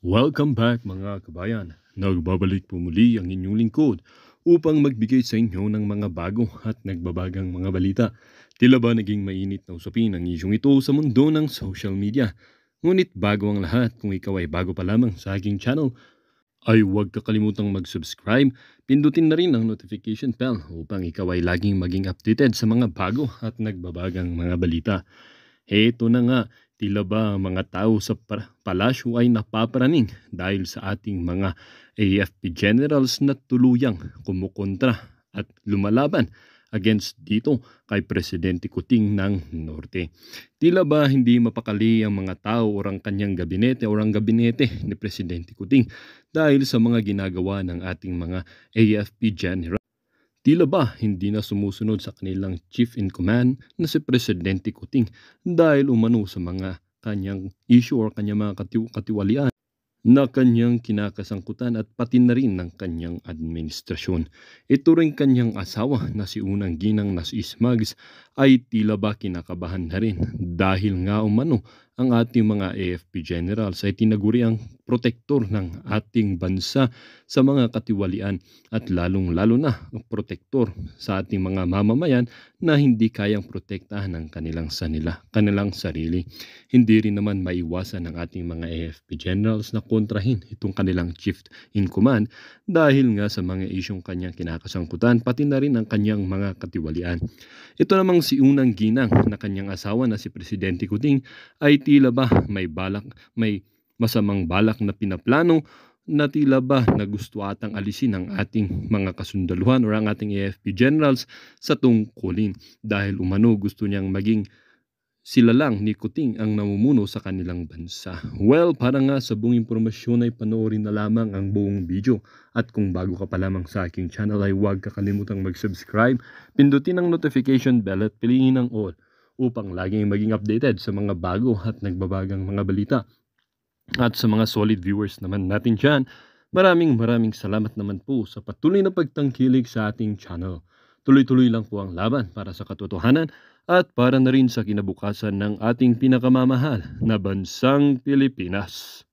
Welcome back mga kabayan. Nagbabalik po muli ang inyong lingkod upang magbigay sa inyo ng mga bago at nagbabagang mga balita. Tila ba naging mainit na usapin ang isyong ito sa mundo ng social media? Ngunit bago ang lahat, kung ikaw ay bago pa lamang sa aking channel, ay huwag kakalimutang mag-subscribe, pindutin na rin ang notification bell upang ikaw ay laging maging updated sa mga bago at nagbabagang mga balita. Heto na nga, tila ba ang mga tao sa palasyo ay napaparaning dahil sa ating mga AFP generals na tuluyang kumukontra at lumalaban against dito kay Presidente Kuting ng Norte. Tila ba hindi mapakali ang mga tao o ang kanyang gabinete o ang gabinete ni Presidente Kuting dahil sa mga ginagawa ng ating mga AFP generals. Tila ba hindi na sumusunod sa kanilang chief in command na si Presidente Kuting dahil umano sa mga kanyang issue or kanyang mga katiwalian na kanyang kinakasangkutan at pati na rin ng kanyang administrasyon. Ito rin kanyang asawa na si Unang Ginang na si Ismags ay tila ba kinakabahan na rin dahil nga umano ang ating mga AFP generals ay tinaguri ang protektor ng ating bansa sa mga katiwalian at lalong-lalo na ang protektor sa ating mga mamamayan na hindi kayang protektahan ng kanilang sarili. Hindi rin naman maiwasan ng ating mga AFP generals na kontrahin itong kanilang chief in command dahil nga sa mga isyong kanyang kinakasangkutan pati na rin ang kanyang mga katiwalian. Ito namang si Unang Ginang na kanyang asawa na si Presidente Kuting ay tila ba may masamang balak na pinaplano na tila ba na gusto atang alisin ang ating mga kasundaluhan o ang ating AFP generals sa tungkulin dahil umano gusto niyang maging sila lang ni Kuting ang namumuno sa kanilang bansa. Well, para nga sa buong impormasyon ay panoorin na lamang ang buong video. At kung bago ka pa lamang sa aking channel ay huwag kakalimutang mag-subscribe, pindutin ang notification bell at piliin ang all upang laging maging updated sa mga bago at nagbabagang mga balita. At sa mga solid viewers naman natin dyan, maraming salamat naman po sa patuloy na pagtangkilik sa ating channel. Tuloy-tuloy lang po ang laban para sa katotohanan at para na rin sa kinabukasan ng ating pinakamamahal na bansang Pilipinas.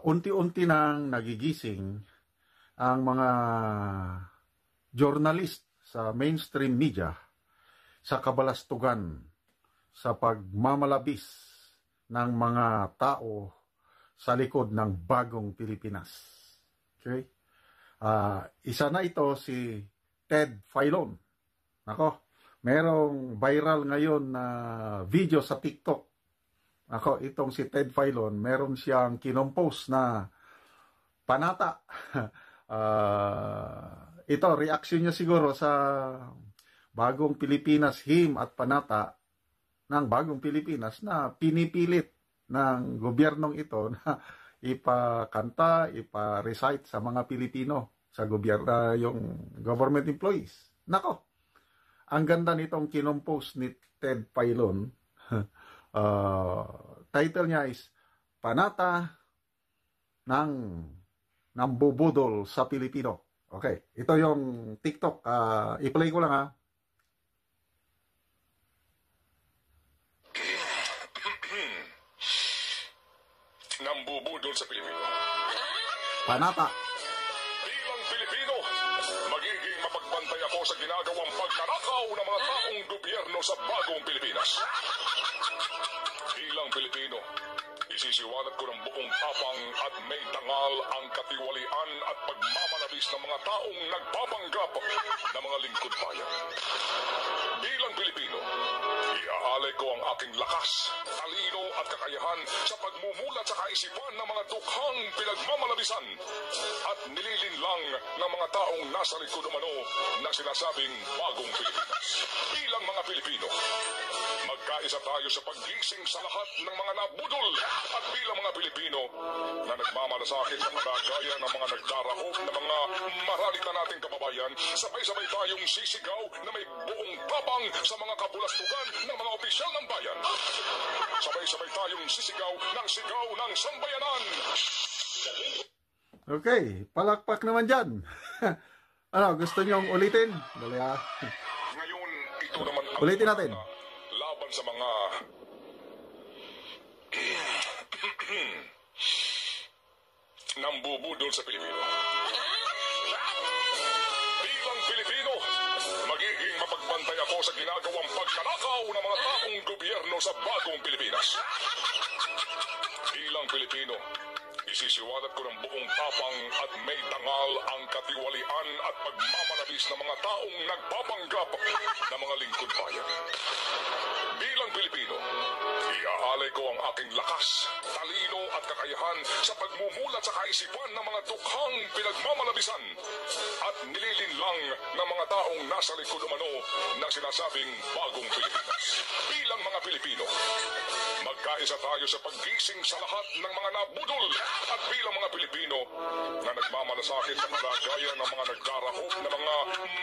Unti-unti nang nagigising ang mga journalist sa mainstream media sa kabalastugan sa pagmamalabis ng mga tao sa likod ng bagong Pilipinas. Okay? Isa na ito si Ted Filon. Merong viral ngayon na video sa TikTok. Itong si Ted Filon, meron siyang kinompose na panata. Ito, reaction niya siguro sa bagong Pilipinas, hymn at panata ng bagong Pilipinas na pinipilit ng gobyernong ito na ipakanta, ipa-recite sa mga Pilipino, sa gobyerno, yung government employees. Ang ganda nitong kinompose ni Ted Filon. Title niya is Panata ng Nambubudol sa Pilipino. Okay, ito yung TikTok. I-play ko lang ha. Nambubudol sa Pilipino. Panata. Bilang Pilipino, magiging mapagbantay ako sa ginagawang pagkanakaw ng mga taong gobyerno sa bagong Pilipinas. Bilang Pilipino, isisiwalat ko ng buong tapang at may dangal ang katiwalian at pagmamalabis ng mga taong nagpapanggap na mga lingkod bayan. Bilang Pilipino, iaalay ko ang aking lakas, talino at kakayahan sa pagmumulat sa kaisipan ng mga dukhang pinagmamalabisan at nililinlang ng mga taong nasa likod umano na sinasabing bagong Pilipinas. Bilang mga Pilipino, magkaisa tayo sa paggising sa lahat ng mga nabudol at bilang mga Pilipino na nagmamalasakit sa kalagayan ng mga nagdarahop na mga maralita nating kababayan, sabay-sabay tayong sisigaw na may buong tabang sa mga kabulastugan ng mga opisyal ng bayan. Sabay-sabay tayong sisigaw ng sambayanan. Okay, palakpak naman dyan. Gusto niyong ulitin? Dali ha. Ngayon, ito naman ang ulitin natin. Laban sa mga nambubudol sa Pilipino. Bilang Pilipino, magiging mapagbantay ako sa ginagawang pagkanakaw ng mga taong gobyerno sa bagong Pilipinas. Bilang Pilipino, isisiwalat ko ng buong tapang at may dangal ang katiwalian at pagmamalabis ng mga taong nagpapanggap na mga lingkod bayan. Bilang Pilipino, iaalay ko ang aking lakas, talino at kakayahan sa pagmumulat sa kaisipan ng mga dukhang pinagmamalabisan at nililinlang ng mga taong nasa likod umano ng sinasabing bagong Pilipinas. Bilang mga Pilipino, magkaisa tayo sa paggising sa lahat ng mga nabudol at bilang mga Pilipino na nagmamalasakit sa kalagayan ng mga nagdarahop na mga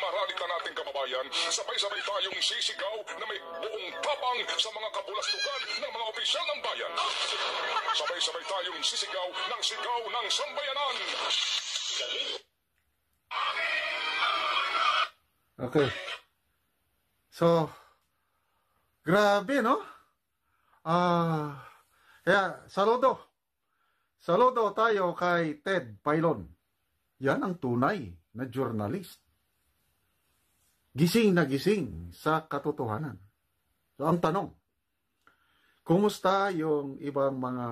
maralita nating kababayan, sabay-sabay tayong sisigaw na may buong tapang sa mga kabulastugan ng mga opisyal ng bayan. Sabay-sabay tayong sisigaw ng sambayanan. Okay. So, grabe, no? Kaya, saludo. Saludo tayo kay Ted Pailon. Yan ang tunay na journalist. Gising na gising sa katotohanan. So, ang tanong, kumusta yung ibang mga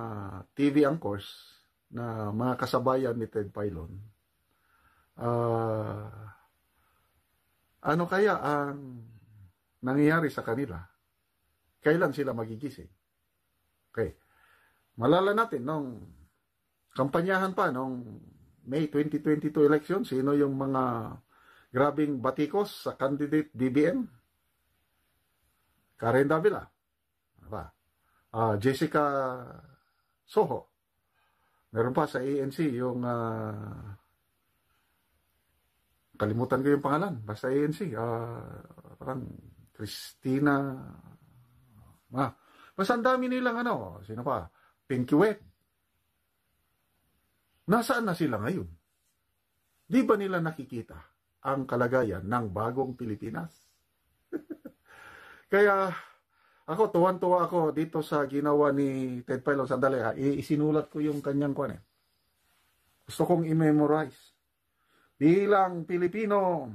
TV anchors na mga kasabayan ni Ted Pailon? Ano kaya ang nangyayari sa kanila? Kailan sila magigising? Okay. Malala natin nung kampanyahan pa nung May 2022 election, sino yung mga grabing batikos sa candidate DBM? Karen Davila, Jessica Soho. Meron pa sa ANC yung kalimutan ko yung pangalan, basta ANC, parang Christina, basta ang dami nilang sino pa? Pinky Wet. Nasaan na sila ngayon? Di ba nila nakikita ang kalagayan ng bagong Pilipinas? Kaya ako, tuwan-tuwa ako dito sa ginawa ni Ted Pailon. Sandali isinulat ko yung kanyang kwan. Gusto kong i-memorize. Bilang Pilipino,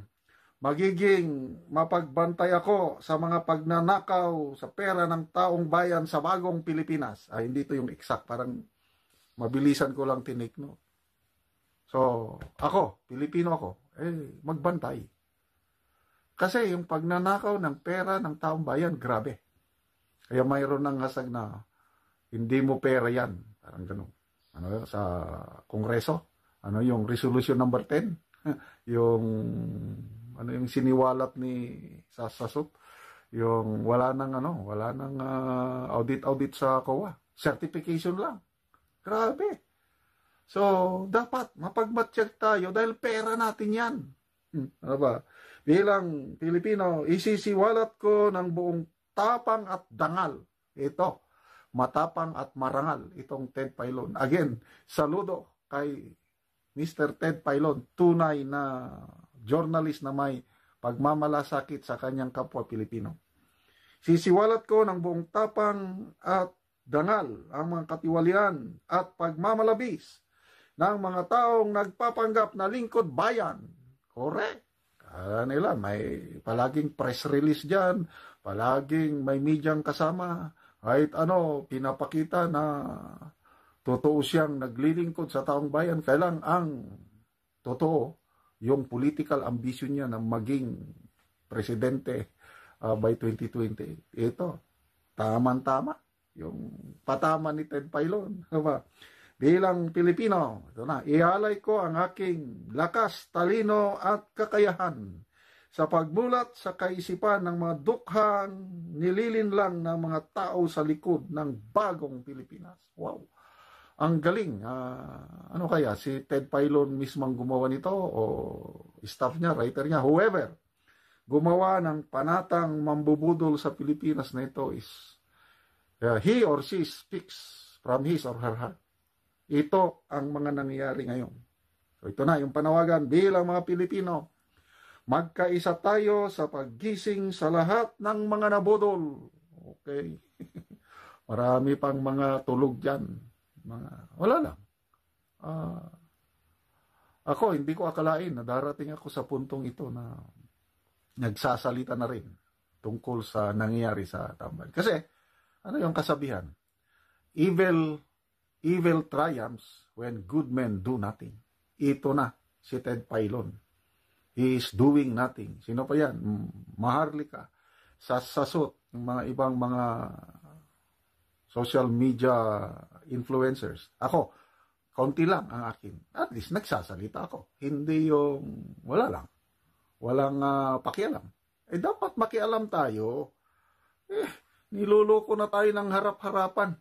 magiging mapagbantay ako sa mga pagnanakaw sa pera ng taong bayan sa bagong Pilipinas. Hindi to yung exact, parang mabilisan ko lang tinik, no? So, ako, Pilipino ako, magbantay. Kasi yung pagnanakaw ng pera ng taong bayan, grabe. Kaya mayroon ng hasag na hindi mo pera yan. Parang gano'n. Sa Kongreso? Yung Resolution number 10? yung siniwalat ni Sasasup? Yung wala nang audit sa COA. Certification lang. Grabe. So, dapat mapagmatsyag tayo dahil pera natin yan. Ano ba? Bilang Pilipino, isisiwalat ko ng buong tapang at dangal. Ito, matapang at marangal itong Ted Pailon. Again, saludo kay Mr. Ted Pailon, tunay na journalist na may pagmamalasakit sa kanyang kapwa Pilipino. Sisiwalat ko ng buong tapang at dangal ang mga katiwalian at pagmamalabis ng mga taong nagpapanggap na lingkod bayan. Correct. Nila, may palaging press release dyan, palaging may medyang kasama, kahit pinapakita na totoo siyang naglilingkod sa taong bayan. Kailang ang totoo, yung political ambition niya na maging presidente by 2020. Ito, tama-tama. Yung patama ni Ted Pailon. Bilang Pilipino, ito na, ihalay ko ang aking lakas, talino at kakayahan sa pagmulat sa kaisipan ng mga dukhang nililinlang ng mga tao sa likod ng bagong Pilipinas. Wow! Ang galing. Ano kaya? Si Ted Pailon mismong gumawa nito o staff niya, writer niya, whoever gumawa ng panatang mambubudol sa Pilipinas na ito is he or she speaks from his or her heart. Ito ang mga nangyayari ngayon. So ito na yung panawagan bilang mga Pilipino. Magkaisa tayo sa paggising sa lahat ng mga nabudol. Okay? Marami pang mga tulog dyan. Wala lang. Ako, hindi ko akalain na darating ako sa puntong ito na nagsasalita na rin tungkol sa nangyayari sa tambayan. Kasi, ano yung kasabihan? Evil triumphs when good men do nothing. Ito na, si Ted Filon. He is doing nothing. Sino pa yan? Maharlika. Sasasot, yung mga ibang mga social media influencers. Ako, kaunti lang ang akin. At least nagsasalita ako. Hindi yung wala lang. Walang pakialam. Dapat makialam tayo. Niloloko na tayo ng harap-harapan.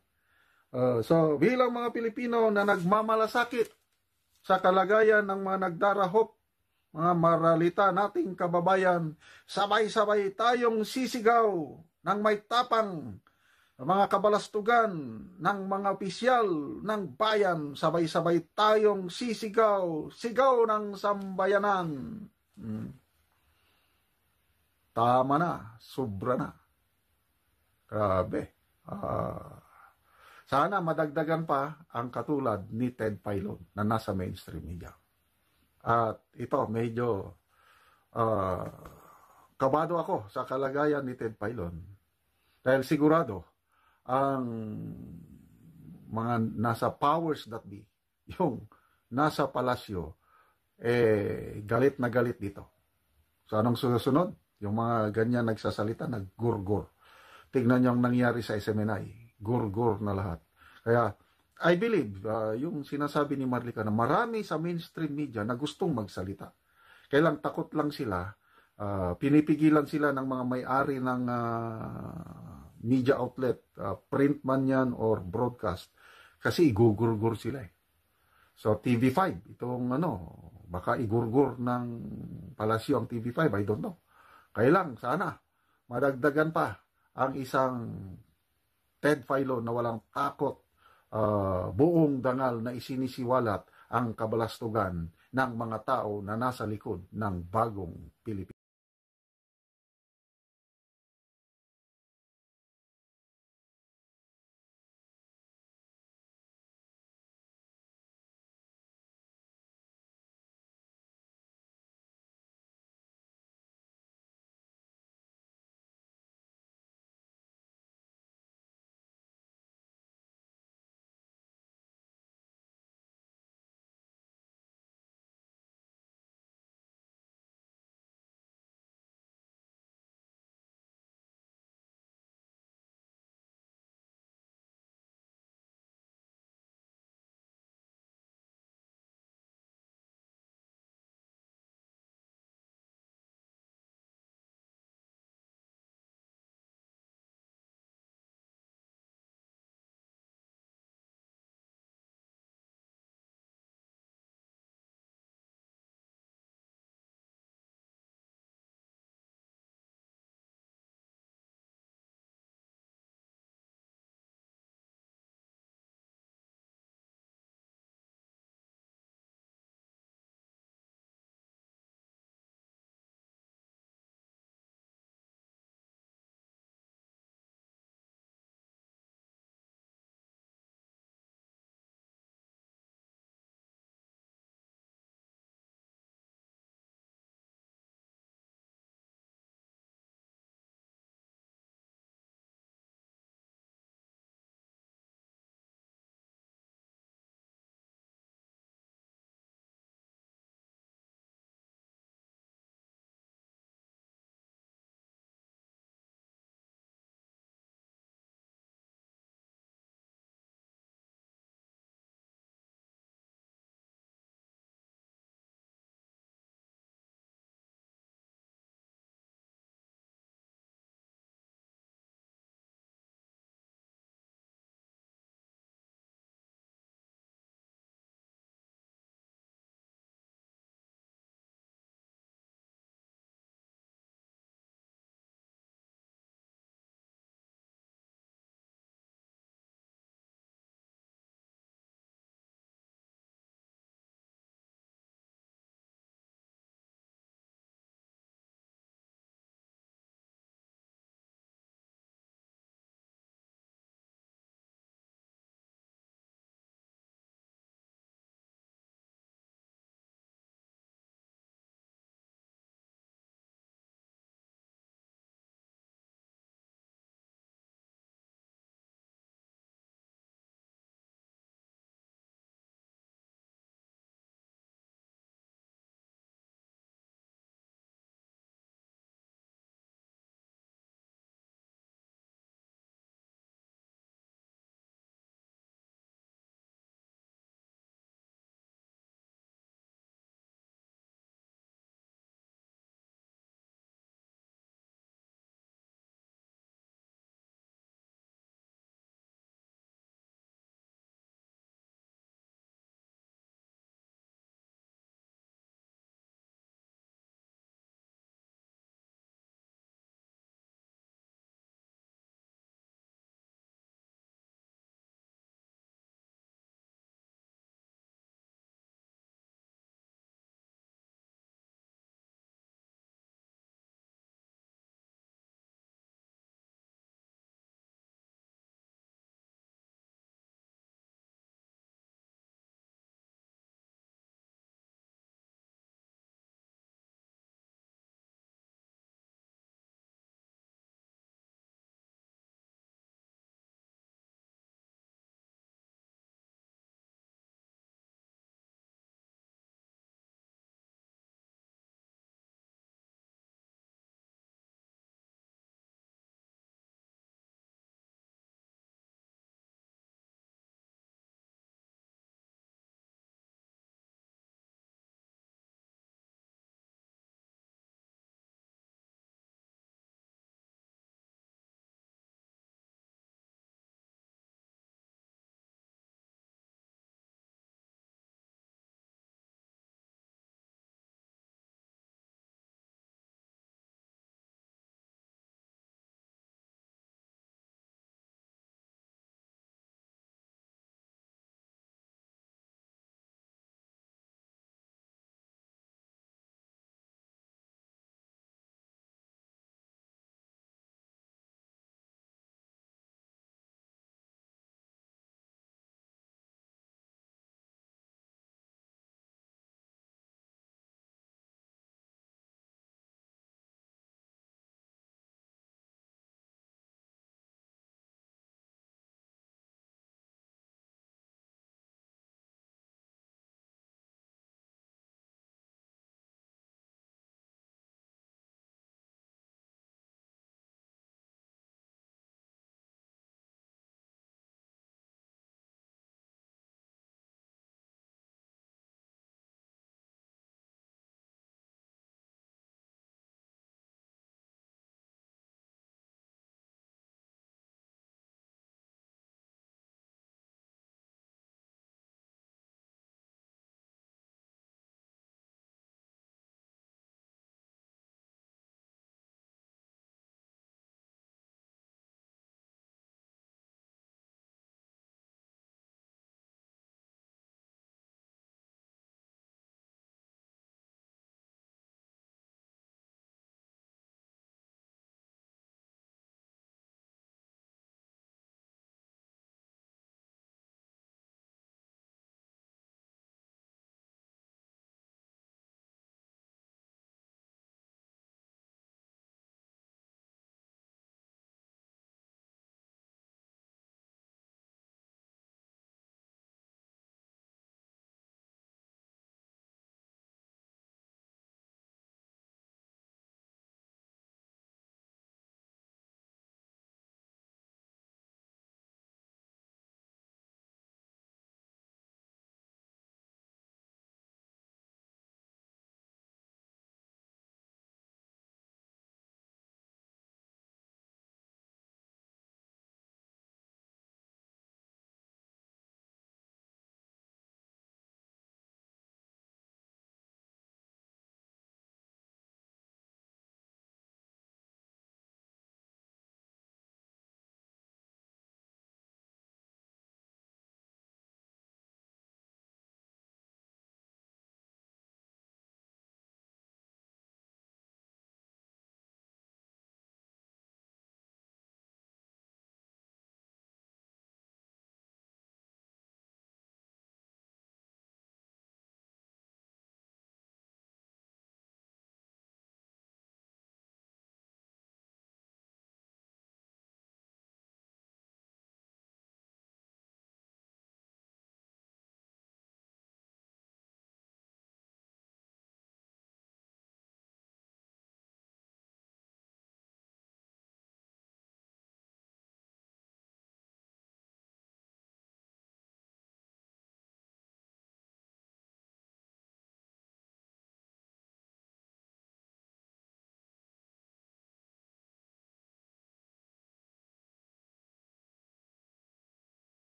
So, bilang mga Pilipino na nagmamalasakit sa kalagayan ng mga nagdarahop, mga maralita nating kababayan, sabay-sabay tayong sisigaw ng may tapang, mga kabalastugan ng mga opisyal ng bayan, sabay-sabay tayong sisigaw, sigaw ng sambayanan. Tama na, sobra na. Grabe. Sana madagdagan pa ang katulad ni Ted Filon na nasa mainstream media. At ito, medyo kabado ako sa kalagayan ni Ted Filon. Dahil sigurado, ang mga nasa powers that be, yung nasa palasyo, galit na galit dito. So anong susunod? Yung mga ganyan nagsasalita, naggurgur. Tignan nyo ang nangyari sa SMNI. Gurgur na lahat. Kaya, I believe, yung sinasabi ni Marlica na marami sa mainstream media na gustong magsalita. Kailang takot lang sila, pinipigilan sila ng mga may-ari ng media outlet, print man yan or broadcast, kasi igugurgur sila eh. So, TV5, itong baka igurgur ng palasyo ang TV5, I don't know. Kailang, sana, madagdagan pa ang isang Ted Filon na walang takot, buong dangal na isinisiwalat ang kabalastugan ng mga tao na nasa likod ng bagong Pilipinas.